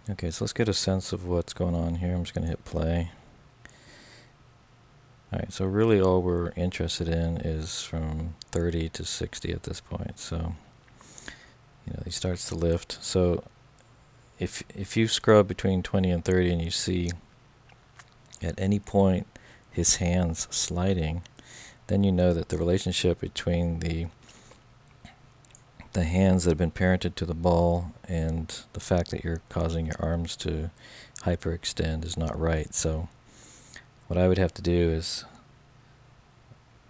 Okay, so let's get a sense of what's going on here. I'm just going to hit play. Alright, so really all we're interested in is from 30 to 60 at this point. So, he starts to lift. So if you scrub between 20 and 30 and you see at any point his hands sliding, then you know that the relationship between the hands that have been parented to the ball and the fact that you're causing your arms to hyperextend is not right. So what I would have to do is,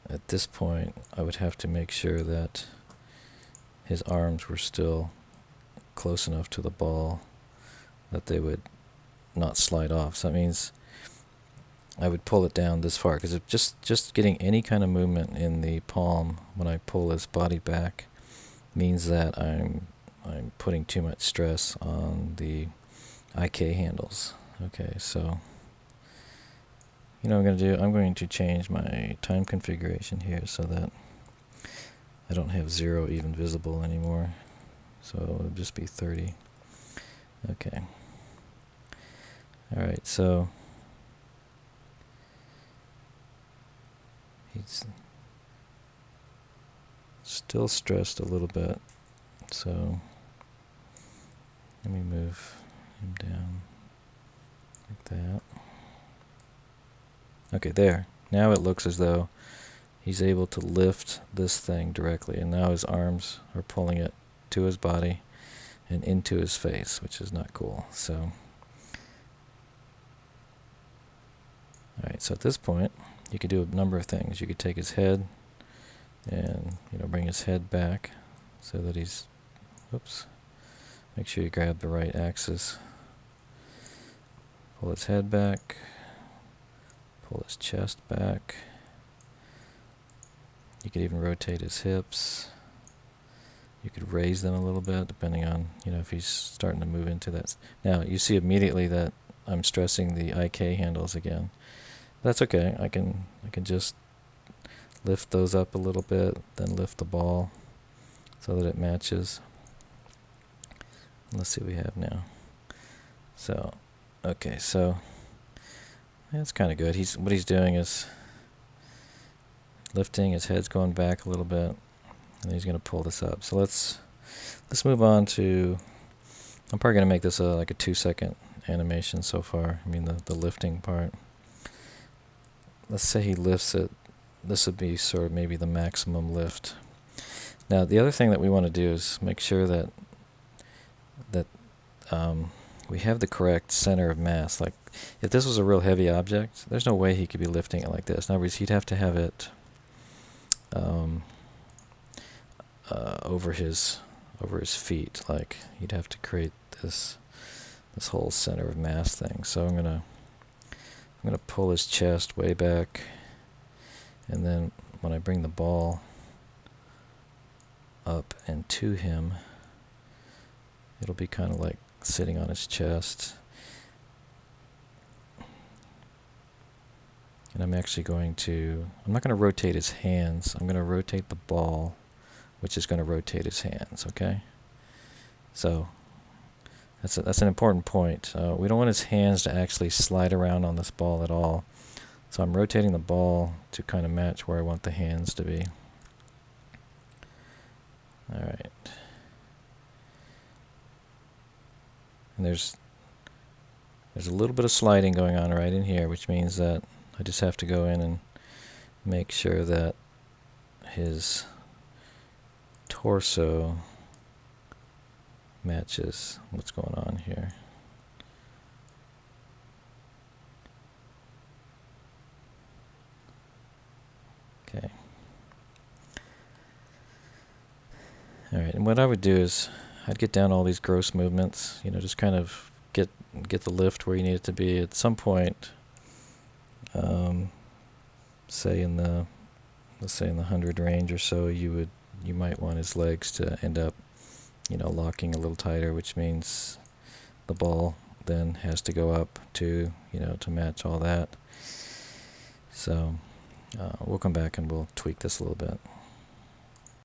at this point, I would have to make sure that his arms were still close enough to the ball that they would not slide off. So that means I would pull it down this far, because just getting any kind of movement in the palm when I pull his body back means that I'm putting too much stress on the IK handles. Okay, so what I'm going to do, I'm going to change my time configuration here so that I don't have 0 even visible anymore. So it'll just be 30. Okay. Alright, so he's still stressed a little bit, so let me move him down like that. Okay, there. Now it looks as though he's able to lift this thing directly, and now his arms are pulling it to his body and into his face, which is not cool. So, alright, so at this point, you could do a number of things. You could take his head and bring his head back so that he's, whoops, make sure you grab the right axis. Pull his head back, pull his chest back. You could even rotate his hips. You could raise them a little bit depending on, if he's starting to move into that. Now, you see immediately that I'm stressing the IK handles again. That's okay. I can just lift those up a little bit, then lift the ball so that it matches. Let's see what we have now. So, okay, so that's kind of good. What he's doing is lifting, his head's going back a little bit, and he's going to pull this up. So let's move on to, I'm probably going to make this like a 2-second animation so far. I mean the lifting part. Let's say he lifts it. This would be sort of maybe the maximum lift. Now the other thing that we want to do is make sure that we have the correct center of mass. Like if this was a real heavy object, there's no way he could be lifting it like this. In other words, he'd have to have it over his feet. Like he'd have to create this whole center of mass thing. So I'm gonna pull his chest way back, and then when I bring the ball up and to him, it'll be kind of like sitting on his chest. And I'm actually I'm not going to rotate his hands. I'm going to rotate the ball, which is going to rotate his hands, okay? So that's an important point. We don't want his hands to actually slide around on this ball at all. So I'm rotating the ball to kind of match where I want the hands to be. Alright. And there's a little bit of sliding going on right in here, which means that I just have to go in and make sure that his torso matches what's going on here. Okay. Alright, and what I would do is I'd get down all these gross movements, just kind of get the lift where you need it to be. At some point, say let's say in the 100 range or so, you might want his legs to end up, locking a little tighter, which means the ball then has to go up to, to match all that. So we'll come back and we'll tweak this a little bit.